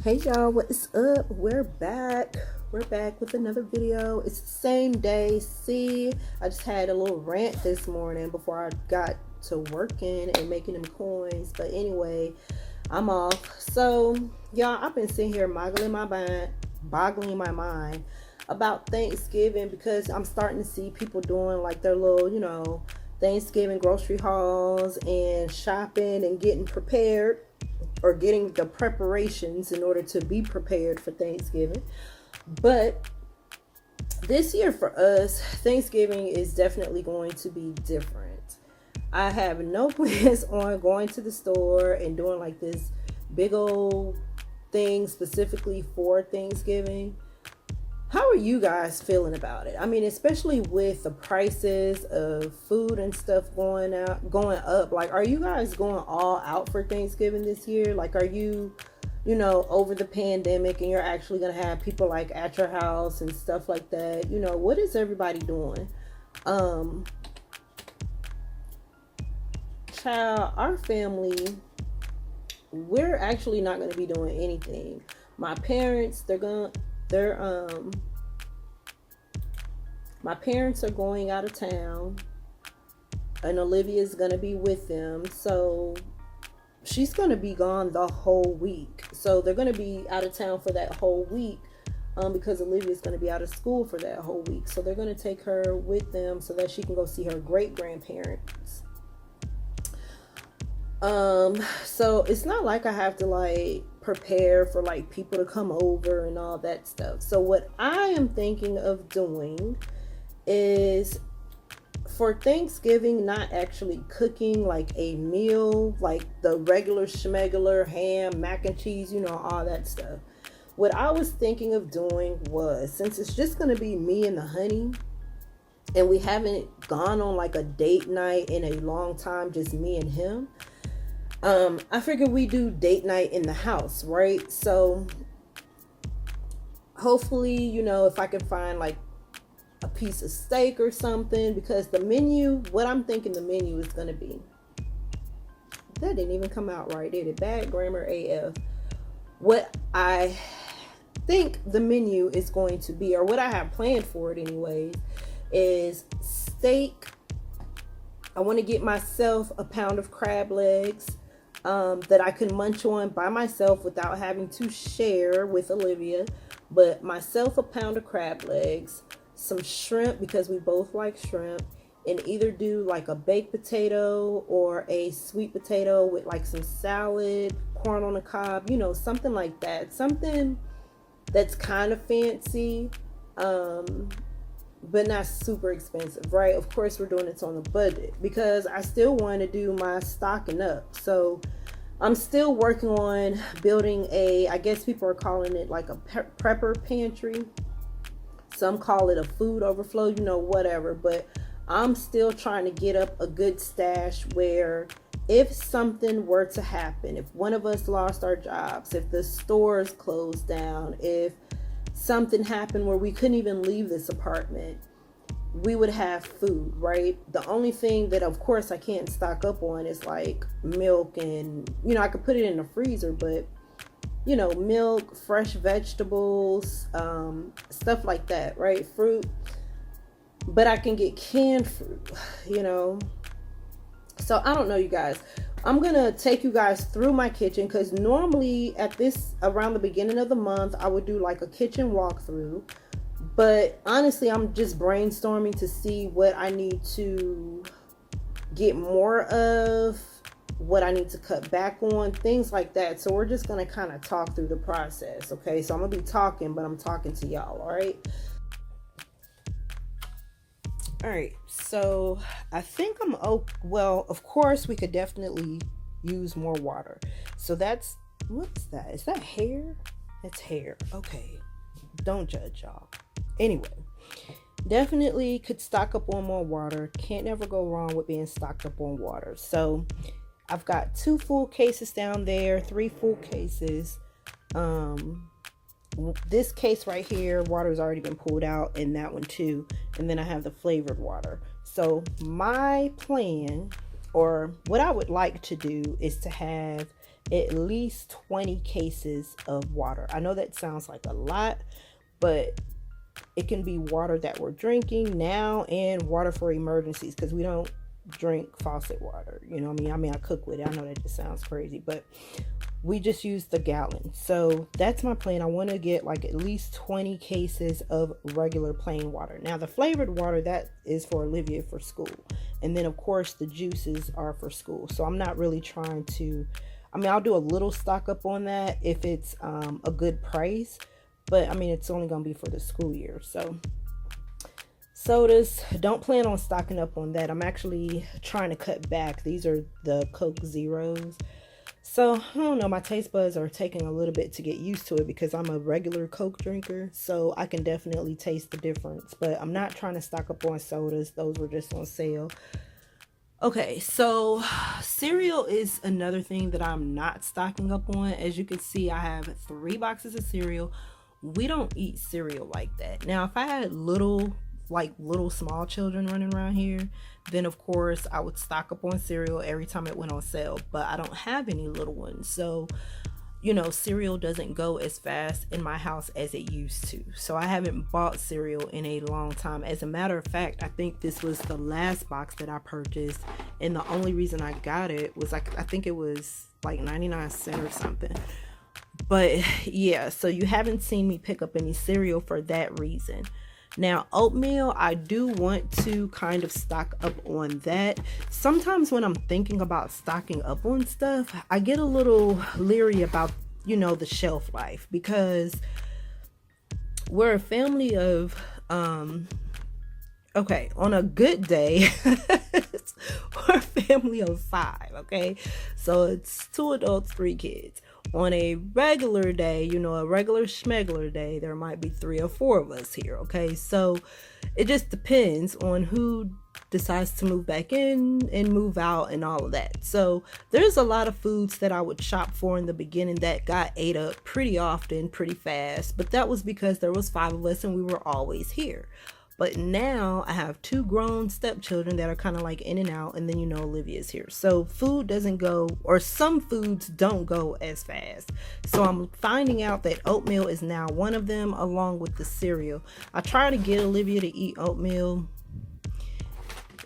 Hey y'all, what is up? We're back with another video. It's the same day. See, I just had a little rant this morning before I got to working and making them coins. But anyway, I'm off. So y'all, I've been sitting here boggling my mind about Thanksgiving, because I'm starting to see people doing like their little, Thanksgiving grocery hauls and shopping and getting prepared, or getting the preparations in order to be prepared for Thanksgiving. But this year for us, Thanksgiving is definitely going to be different. I have no plans on going to the store and doing like this big old thing specifically for Thanksgiving. How are you guys feeling about it? I mean, especially with the prices of food and stuff going up. Like, are you guys going all out for Thanksgiving this year? Like, are you, over the pandemic and you're actually going to have people like at your house and stuff like that? What is everybody doing? Child, our family, we're actually not going to be doing anything. My parents, my parents are going out of town, and Olivia's gonna be with them, so she's gonna be gone the whole week. So they're gonna be out of town for that whole week, because Olivia's gonna be out of school for that whole week. So they're gonna take her with them so that she can go see her great grandparents. So it's not like I have to prepare for people to come over and all that stuff. So what I am thinking of doing is, for Thanksgiving, not actually cooking a meal, like the regular schmegular ham, mac and cheese, all that stuff. What I was thinking of doing was, since it's just going to be me and the honey, and we haven't gone on a date night in a long time, just me and him, I figured we do date night in the house, right? So hopefully, if I can find a piece of steak or something, because the menu, what I'm thinking the menu is going to be, that didn't even come out right, did it? Bad grammar AF. What I think the menu is going to be, or what I have planned for it anyways, is steak. I want to get myself a pound of crab legs that I can munch on by myself without having to share with Olivia. But myself a pound of crab legs, some shrimp, because we both like shrimp, and either do a baked potato or a sweet potato with some salad, corn on the cob, something like that. Something that's kind of fancy, but not super expensive, right? Of course, we're doing it on a budget, because I still want to do my stocking up. So I'm still working on building I guess people are calling it a prepper pantry. Some call it a food overflow, whatever. But I'm still trying to get up a good stash where, if something were to happen, if one of us lost our jobs, if the stores closed down, if something happened where we couldn't even leave this apartment, we would have food, right? The only thing that of course I can't stock up on is milk, and I could put it in the freezer, but milk, fresh vegetables, stuff like that, right? Fruit, but I can get canned fruit, So I don't know, you guys. I'm gonna take you guys through my kitchen, because normally around the beginning of the month, I would do a kitchen walkthrough. But honestly, I'm just brainstorming to see what I need to get more of, what I need to cut back on, things like that. So we're just gonna kind of talk through the process, okay? So I'm gonna be talking, but I'm talking to y'all, all right? All right, so I think well, of course, we could definitely use more water. So what's that? Is that hair? That's hair. Okay, don't judge, y'all. Anyway, definitely could stock up on more water. Can't never go wrong with being stocked up on water. So I've got 2 full cases down there, 3 full cases. This case right here, water's already been pulled out, and that one too. And then I have the flavored water. So my plan, or what I would like to do, is to have at least 20 cases of water. I know that sounds like a lot, but it can be water that we're drinking now and water for emergencies, because we don't drink faucet water. You know what I mean? I mean, I cook with it. I know that just sounds crazy, but we just use the gallon. So that's my plan. I want to get like at least 20 cases of regular plain water. Now the flavored water, that is for Olivia for school. And then of course the juices are for school. So I'm not really trying to, I mean, I'll do a little stock up on that if it's a good price, but I mean, it's only going to be for the school year. So sodas, don't plan on stocking up on that. I'm actually trying to cut back. These are the Coke Zeros. So I don't know, my taste buds are taking a little bit to get used to it because I'm a regular Coke drinker. So I can definitely taste the difference, but I'm not trying to stock up on sodas. Those were just on sale. Okay, so cereal is another thing that I'm not stocking up on. As you can see, I have 3 boxes of cereal. We don't eat cereal like that. Now, if I had little small children running around here, then of course I would stock up on cereal every time it went on sale, but I don't have any little ones. So, you know, cereal doesn't go as fast in my house as it used to. So I haven't bought cereal in a long time. As a matter of fact, I think this was the last box that I purchased, and the only reason I got it was like, I think it was like 99 cents or something. But yeah, so you haven't seen me pick up any cereal for that reason. Now, oatmeal, I do want to kind of stock up on that. Sometimes when I'm thinking about stocking up on stuff, I get a little leery about, you know, the shelf life, because we're a family of, okay, on a good day, we're a family of 5, okay? So it's 2 adults, 3 kids. On a regular day, you know, a regular schmegler day, there might be 3 or 4 of us here, okay? So it just depends on who decides to move back in and move out and all of that. So there's a lot of foods that I would shop for in the beginning that got ate up pretty often, pretty fast, but that was because there was 5 of us and we were always here. But now I have 2 grown stepchildren that are kind of like in and out, and then, you know, Olivia's here. So food doesn't go, or some foods don't go as fast. So I'm finding out that oatmeal is now one of them, along with the cereal. I try to get Olivia to eat oatmeal.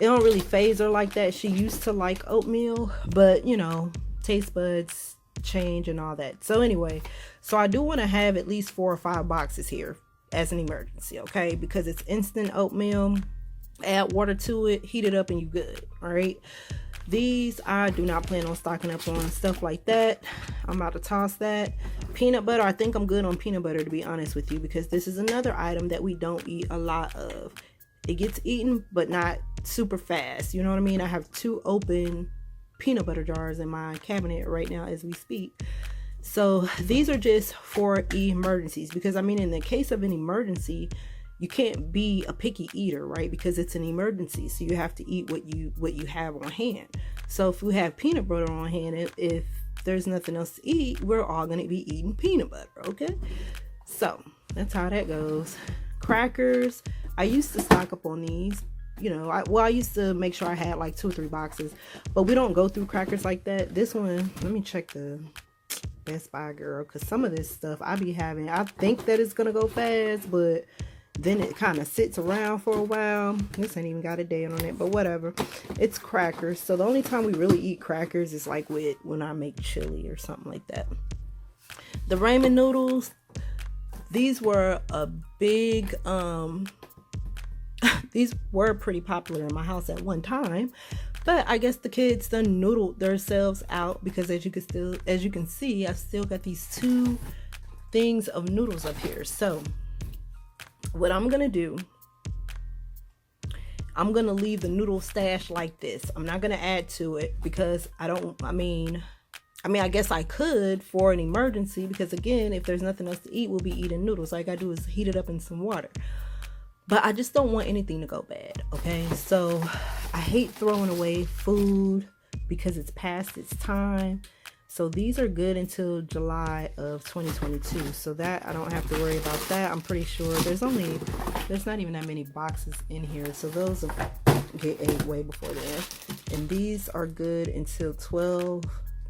It don't really faze her like that. She used to like oatmeal, but, you know, taste buds change and all that. So anyway, so I do want to have at least 4 or 5 boxes here as an emergency, okay? Because it's instant oatmeal. Add water to it, heat it up, and you good. All right, these I do not plan on stocking up on. Stuff like that, I'm about to toss that. Peanut butter, I think I'm good on peanut butter, to be honest with you, because this is another item that we don't eat a lot of. It gets eaten, but not super fast, you know what I mean? I have 2 open peanut butter jars in my cabinet right now as we speak. So these are just for emergencies, because I mean, in the case of an emergency, you can't be a picky eater, right? Because it's an emergency, so you have to eat what you have on hand. So if we have peanut butter on hand, if there's nothing else to eat, we're all going to be eating peanut butter, okay? So that's how that goes. Crackers, I used to stock up on these. You know, I used to make sure I had like 2 or 3 boxes, but we don't go through crackers like that. This one, let me check the Best Buy, girl, because some of this stuff I be having, I think that it's gonna go fast, but then it kind of sits around for a while. This ain't even got a date on it, but whatever. It's crackers. So the only time we really eat crackers is like when I make chili or something like that. The ramen noodles, these were a big these were pretty popular in my house at one time, but I guess the kids done noodled themselves out, because as you can see, I've still got these 2 things of noodles up here. So what I'm gonna do, I'm gonna leave the noodle stash like this. I'm not gonna add to it, because I mean I guess I could for an emergency, because again, if there's nothing else to eat, we'll be eating noodles. All I gotta do is heat it up in some water. But I just don't want anything to go bad, okay? So I hate throwing away food because it's past its time. So these are good until July of 2022. So that, I don't have to worry about that. I'm pretty sure there's not even that many boxes in here. So those will get ate way before then. And these are good until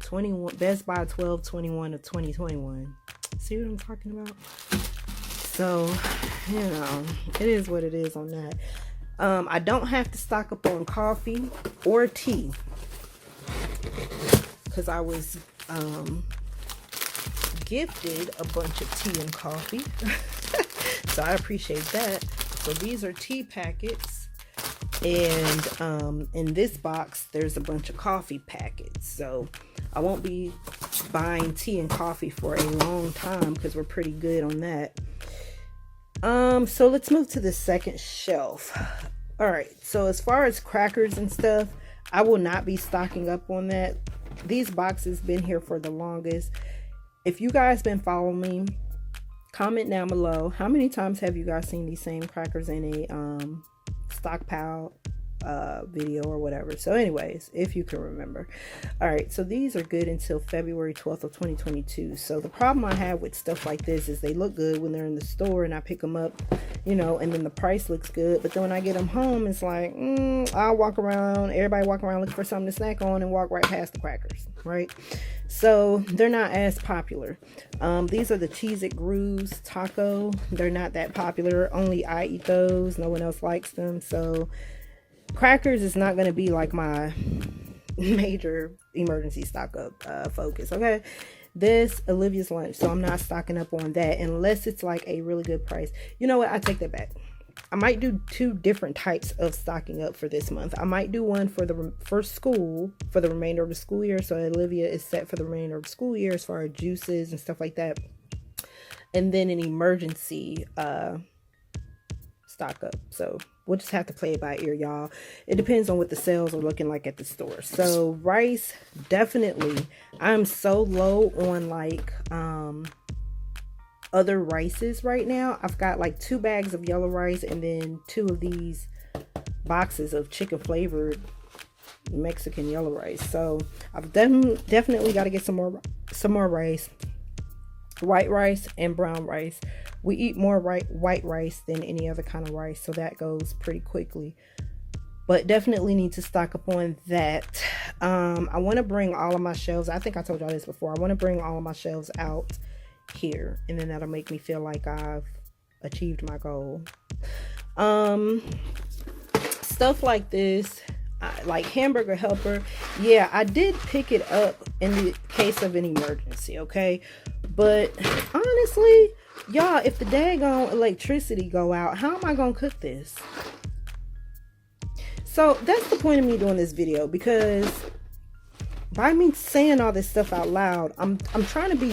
21 Best Buy 12/21 of 2021. See what I'm talking about? So, you know, it is what it is on that. I don't have to stock up on coffee or tea because I was gifted a bunch of tea and coffee. So I appreciate that. So these are tea packets, and in this box there's a bunch of coffee packets. So I won't be buying tea and coffee for a long time because we're pretty good on that. So let's move to the second shelf. All right, so as far as crackers and stuff, I will not be stocking up on that. These boxes been here for the longest. If you guys been following me, comment down below. How many times have you guys seen these same crackers in a stockpile video or whatever? So anyways, if you can remember. All right, so these are good until February 12th of 2022. So the problem I have with stuff like this is they look good when they're in the store and I pick them up, you know, and then the price looks good, but then when I get them home, it's like I'll walk around, everybody walk around looking for something to snack on and walk right past the crackers, right? So they're not as popular. These are the Cheez-It Grooves Taco. They're not that popular. Only I eat those. No one else likes them. So crackers is not going to be like my major emergency stock up focus. Okay. This Olivia's lunch. So I'm not stocking up on that unless it's like a really good price. You know what? I take that back. I might do two different types of stocking up for this month. I might do one for school for the remainder of the school year. So Olivia is set for the remainder of the school year as far as juices and stuff like that. And then an emergency stock up. So we'll just have to play it by ear, y'all. It depends on what the sales are looking like at the store. So rice, definitely. I'm so low on like other rices right now. I've got like 2 bags of yellow rice and then 2 of these boxes of chicken flavored Mexican yellow rice. So I've definitely got to get some more rice, white rice and brown rice. We eat more white rice than any other kind of rice, so that goes pretty quickly. But definitely need to stock up on that. I want to bring all of my shelves. I think I told y'all this before. I want to bring all of my shelves out here, and then that'll make me feel like I've achieved my goal. Stuff like this, like hamburger helper, yeah, I did pick it up in the case of an emergency, okay? But honestly, y'all, if the daggone electricity go out, how am I gonna cook this? So that's the point of me doing this video, because by me saying all this stuff out loud, I'm trying to be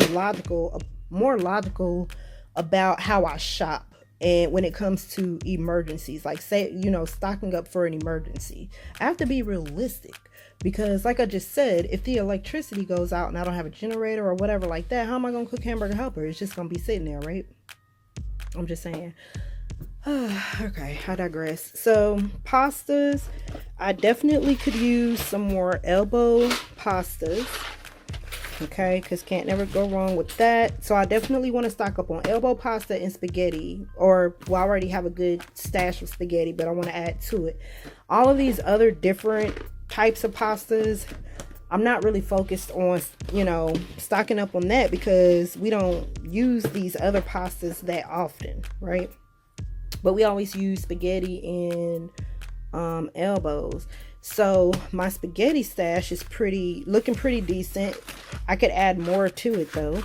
more logical about how I shop, and when it comes to emergencies, like say, you know, stocking up for an emergency, I have to be realistic, because like I just said, if the electricity goes out and I don't have a generator or whatever like that, how am I gonna cook hamburger helper? It's just gonna be sitting there, right? I'm just saying. Okay, I digress. So pastas, I definitely could use some more elbow pastas. Okay, because can't never go wrong with that. So I definitely want to stock up on elbow pasta and spaghetti, or well, I already have a good stash of spaghetti, but I want to add to it. All of these other different types of pastas, I'm not really focused on, you know, stocking up on that, because we don't use these other pastas that often, right? But we always use spaghetti and elbows. So my spaghetti stash is looking pretty decent. I could add more to it though,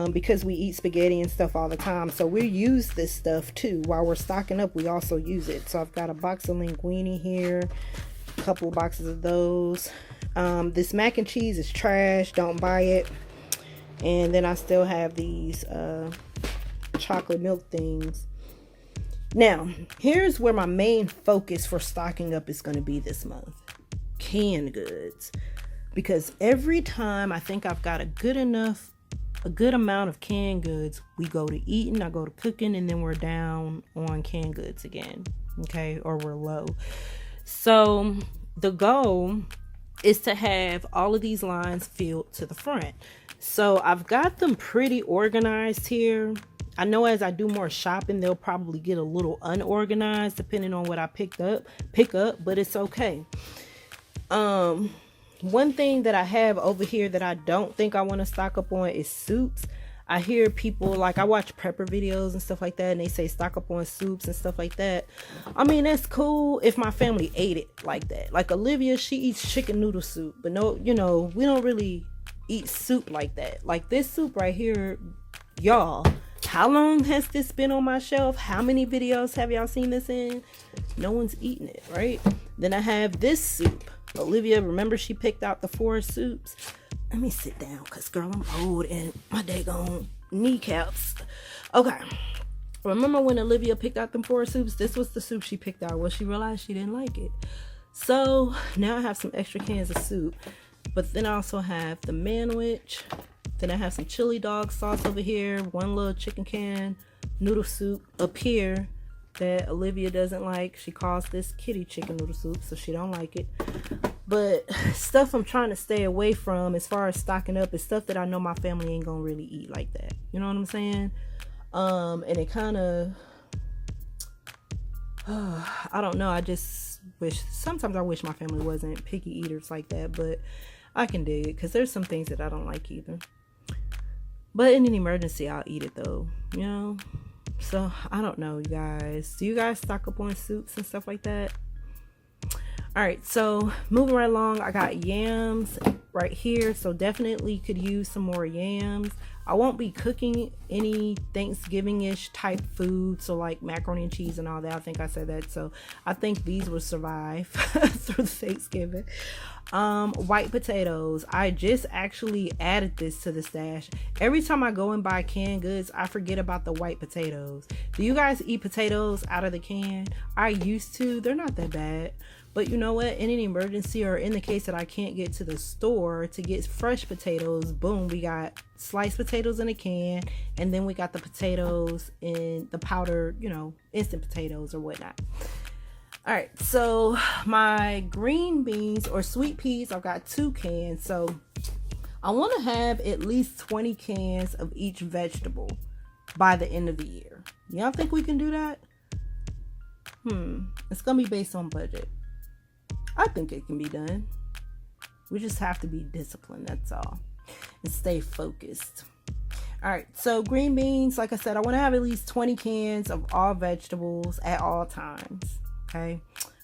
because we eat spaghetti and stuff all the time. So we use this stuff too. While we're stocking up, we also use it. So I've got a box of linguine here, a couple of boxes of those. This mac and cheese is trash. Don't buy it. And then I still have these chocolate milk things. Now, here's where my main focus for stocking up is going to be this month. Canned goods. Because every time I think I've got a good amount of canned goods, we go to eating, I go to cooking, and then we're down on canned goods again. Okay? Or we're low. So the goal is to have all of these lines filled to the front. So I've got them pretty organized here. I know as I do more shopping, they'll probably get a little unorganized depending on what I pick up, but it's okay. one thing that I have over here that I don't think I want to stock up on is soups. I hear people, like, I watch prepper videos and stuff like that, and they say stock up on soups and stuff like that. I mean, that's cool if my family ate it like that. Like Olivia, she eats chicken noodle soup, but no, you know, we don't really eat soup like that. Like this soup right here, y'all, how long has this been on my shelf? How many videos have y'all seen this in? No one's eating it, right? Then I have this soup. Olivia, remember she picked out the 4 soups? Let me sit down, because girl, I'm old and my daggone kneecaps. Okay. Remember when Olivia picked out them 4 soups? This was the soup she picked out. Well, she realized she didn't like it. So now I have some extra cans of soup. But then I also have the manwich. Then I have some chili dog sauce over here. 1 little chicken can noodle soup up here that Olivia doesn't like. She calls this kitty chicken noodle soup, so she don't like it. But stuff I'm trying to stay away from as far as stocking up is stuff that I know my family ain't gonna really eat like that. You know what I'm saying? And it kind of, I don't know. I just wish, sometimes I wish my family wasn't picky eaters like that, but I can dig it because there's some things that I don't like either. But in an emergency, I'll eat it though, you know? So I don't know, you guys. Do you guys stock up on soups and stuff like that? All right, so moving right along, I got yams right here, so definitely could use some more yams. I won't be cooking any Thanksgiving-ish type food, so like macaroni and cheese and all that. I think I said that, so I think these will survive through Thanksgiving. White potatoes. I just actually added this to the stash. Every time I go and buy canned goods, I forget about the white potatoes. Do you guys eat potatoes out of the can? I used to. They're not that bad. But you know what? In an emergency, or in the case that I can't get to the store to get fresh potatoes, boom, we got sliced potatoes in a can, and then we got the potatoes in the powder, you know, instant potatoes or whatnot. All right, so my green beans or sweet peas, I've got 2 cans. So I want to have at least 20 cans of each vegetable by the end of the year. Y'all think we can do that? It's going to be based on budget. I think it can be done. We just have to be disciplined, that's all. And stay focused. All right, so green beans, like I said, I want to have at least 20 cans of all vegetables at all times. Okay,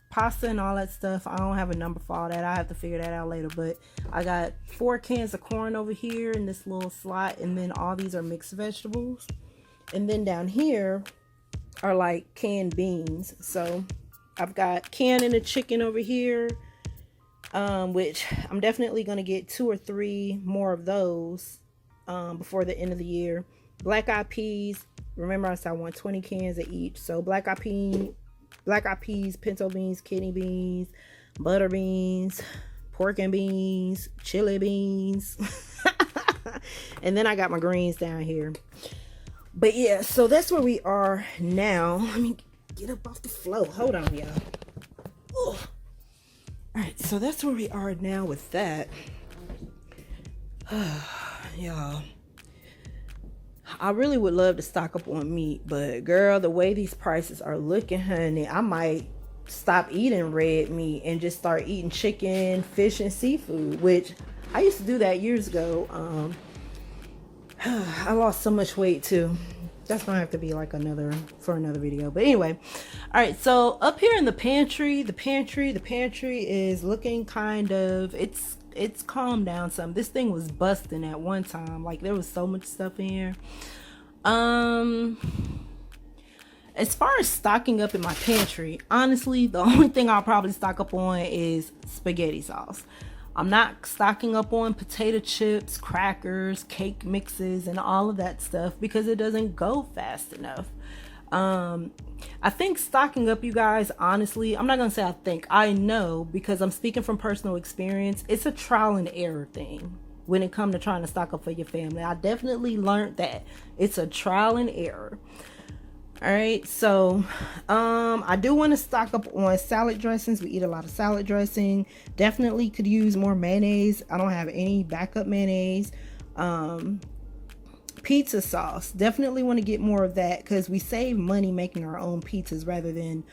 pasta and all that stuff, I don't have a number for all that. I have to figure that out later. But I got 4 cans of corn over here in this little slot, and then all these are mixed vegetables. And then down here are like canned beans. So I've got canning a chicken over here, which I'm definitely going to get 2 or 3 more of those before the end of the year. Black eyed peas. Remember I said I want 20 cans of each. So black eyed peas, pinto beans, kidney beans, butter beans, pork and beans, chili beans. And then I got my greens down here. But yeah, so that's where we are now. Let me get up off the floor. Hold on, y'all. All right, so that's where we are now with that. Y'all, I really would love to stock up on meat, but girl, the way these prices are looking, honey, I might stop eating red meat and just start eating chicken, fish, and seafood, which I used to do that years ago. I lost so much weight too. That's gonna have to be like another video. But anyway, all right, so up here in the pantry is looking kind of, it's calmed down some. This thing was busting at one time. Like there was so much stuff in here. As far as stocking up in my pantry, honestly, the only thing I'll probably stock up on is spaghetti sauce. I'm not stocking up on potato chips, crackers, cake mixes, and all of that stuff because it doesn't go fast enough. I think stocking up, you guys, honestly, I'm not going to say I think, I know, because I'm speaking from personal experience. It's a trial and error thing when it comes to trying to stock up for your family. I definitely learned that it's a trial and error. All right, so I do want to stock up on salad dressings. We eat a lot of salad dressing. Definitely could use more mayonnaise. I don't have any backup mayonnaise. Pizza sauce, definitely want to get more of that because we save money making our own pizzas rather than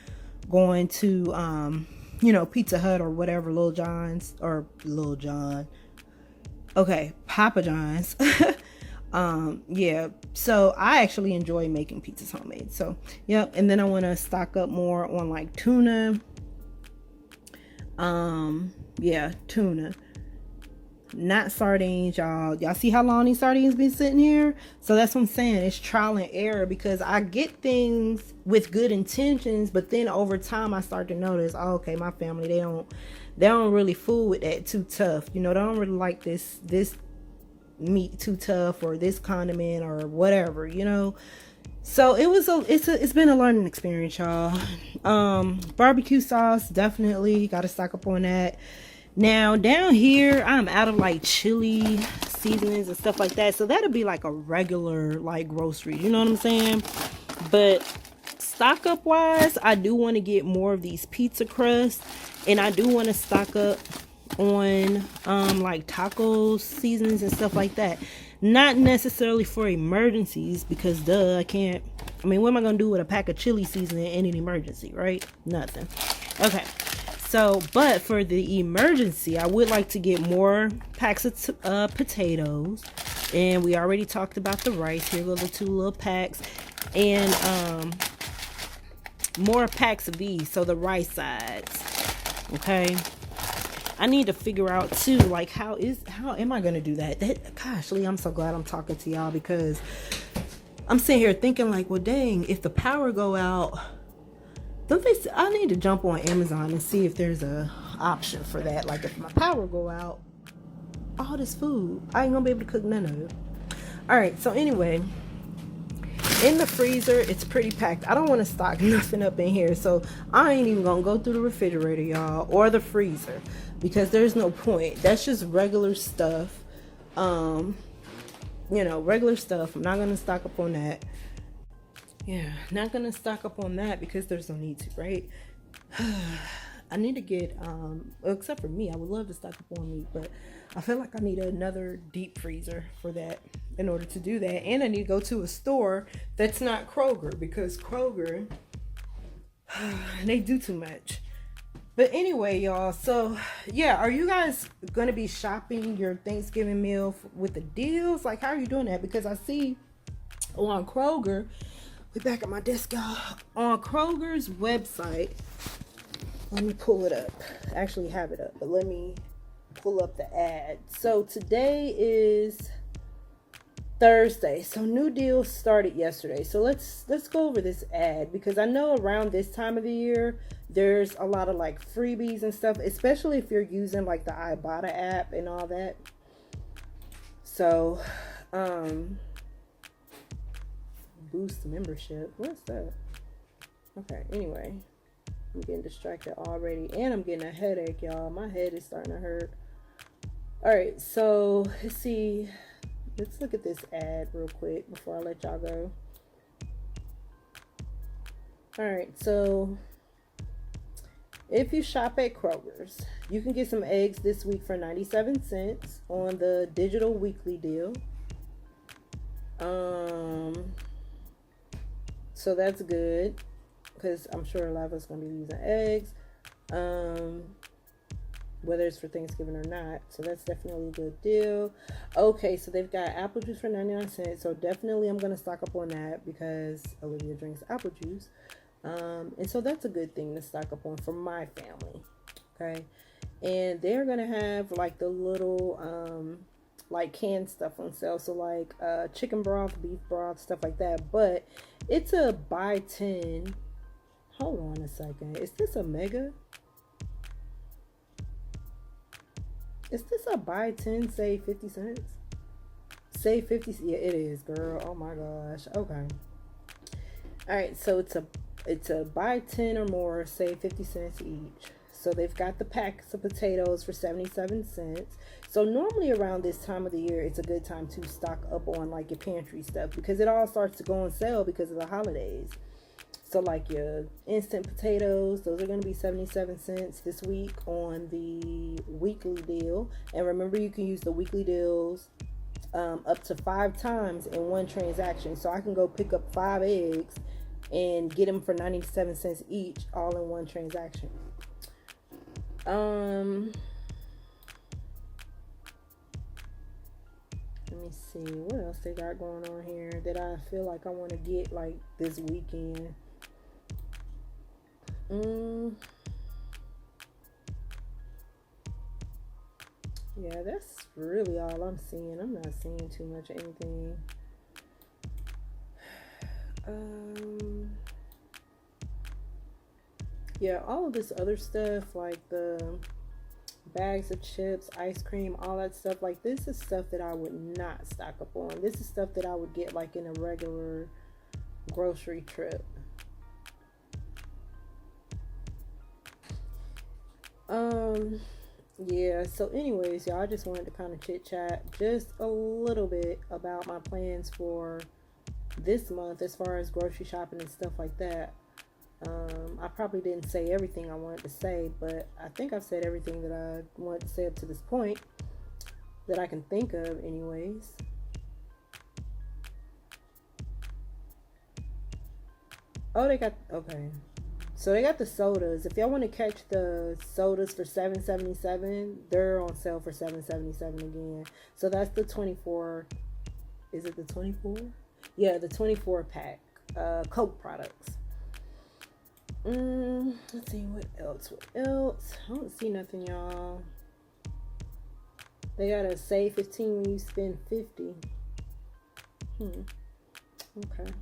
going to Pizza Hut or whatever, Little John's or Little John. Okay, Papa John's. Yeah, so I actually enjoy making pizzas homemade. So, yep. And then I want to stock up more on like tuna. Yeah, tuna. Not sardines, y'all. Y'all see how long these sardines been sitting here? So that's what I'm saying. It's trial and error, because I get things with good intentions, but then over time I start to notice, oh, okay, my family, they don't really fool with that too tough. They don't really like this meat too tough, or this condiment or whatever, So it's been a learning experience, y'all. Barbecue sauce, definitely got to stock up on that. Now down here, I'm out of like chili seasonings and stuff like that, so that'll be like a regular like grocery, you know what I'm saying? But stock up wise, I do want to get more of these pizza crusts, and I do want to stock up on like taco seasonings and stuff like that. Not necessarily for emergencies, because duh, what am I gonna do with a pack of chili seasoning in an emergency, right? Nothing. Okay, so but for the emergency, I would like to get more packs of potatoes, and we already talked about the rice. Here go the 2 little packs, and more packs of these, so the rice sides. Okay, I need to figure out too, like how am I gonna do that? Gosh, Lee, I'm so glad I'm talking to y'all, because I'm sitting here thinking like, well, dang, if the power go out, I need to jump on Amazon and see if there's a option for that. Like, if my power go out, all this food, I ain't gonna be able to cook none of it. All right, so anyway, in the freezer, it's pretty packed. I don't want to stock nothing up in here, so I ain't even gonna go through the refrigerator, y'all, or the freezer, because there's no point. That's just regular stuff. Regular stuff. I'm not gonna stock up on that. Yeah, not gonna stock up on that because there's no need to, right? I need to get except for me, I would love to stock up on meat, but I feel like I need another deep freezer for that in order to do that. And I need to go to a store that's not Kroger, because Kroger, they do too much. But anyway, y'all, so yeah, are you guys gonna be shopping your Thanksgiving meal with the deals? Like, how are you doing that? Because I see on Kroger, we back at my desk, y'all, on Kroger's website. Let me pull it up. I actually have it up, but let me pull up the ad. So today is Thursday. So new deals started yesterday. So let's go over this ad, because I know around this time of the year there's a lot of like freebies and stuff, especially if you're using like the IBOTTA app and all that. So boost membership. What's that? Okay, anyway. I'm getting distracted already, and I'm getting a headache, y'all. My head is starting to hurt. Alright, so let's see. Let's look at this ad real quick before I let y'all go. Alright, so if you shop at Kroger's, you can get some eggs this week for 97 cents on the digital weekly deal. So that's good, because I'm sure a lot of us are going to be using eggs, whether it's for Thanksgiving or not. So that's definitely a good deal. Okay, so they've got apple juice for 99 cents. So definitely I'm going to stock up on that, because Olivia drinks apple juice. And so that's a good thing to stock up on for my family. Okay. And they're going to have like the little, like canned stuff on sale. So like chicken broth, beef broth, stuff like that. But it's a buy 10. Hold on a second. Is this a mega? Is this a buy 10, save 50 cents? Save 50. Yeah, it is, girl. Oh my gosh. Okay. All right. So it's a buy 10 or more, save 50 cents each. So they've got the packs of potatoes for 77 cents. So normally around this time of the year, it's a good time to stock up on like your pantry stuff, because it all starts to go on sale because of the holidays. So like your instant potatoes, those are going to be 77 cents this week on the weekly deal. And remember, you can use the weekly deals up to 5 times in one transaction. So I can go pick up 5 eggs and get them for 97 cents each, all in one transaction. Um, let me see what else they got going on here that I feel like I want to get like this weekend. Yeah, that's really all I'm seeing. I'm not seeing too much of anything. Yeah, all of this other stuff like the bags of chips, ice cream, all that stuff, like this is stuff that I would not stock up on. This is stuff that I would get like in a regular grocery trip. Yeah, so anyways, y'all, I just wanted to kind of chit chat just a little bit about my plans for this month as far as grocery shopping and stuff like that. I probably didn't say everything I wanted to say, but I think I've said everything that I wanted to say up to this point that I can think of anyways. Oh, they got, okay. So they got the sodas. If y'all want to catch the sodas for $7.77, they're on sale for $7.77 again. So that's the 24. Is it the 24? Yeah, the 24 pack Coke products. Let's see what else. What else? I don't see nothing, y'all. They got a save 15 when you spend 50. Okay.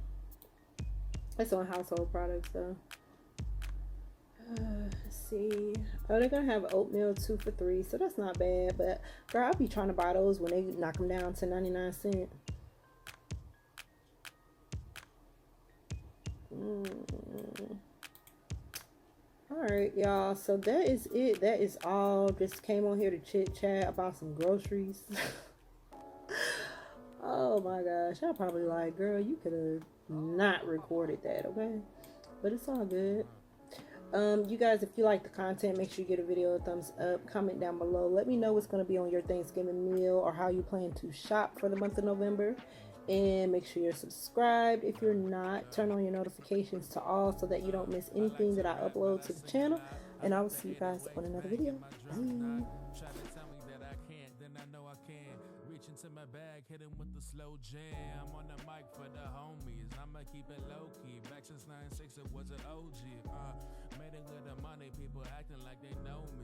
That's on household products though. Let's see. Oh, they're gonna have oatmeal 2 for $3, so that's not bad. But girl, I'll be trying to buy those when they knock them down to 99¢. Alright, y'all, so that is it. That is all. Just came on here to chit chat about some groceries. Oh my gosh, y'all probably like, girl, you could have not recorded that, okay? But it's all good. You guys, if you like the content, make sure you give a video a thumbs up. Comment down below. Let me know what's going to be on your Thanksgiving meal or how you plan to shop for the month of November. And make sure you're subscribed. If you're not, turn on your notifications to all so that you don't miss anything that I upload to the channel. And I will see you guys on another video. Bye. Into my bag, hit him with the slow jam. On the mic for the homies, I'ma keep it low key. Back since '96, it was an OG. Made it with the money, people acting like they know me.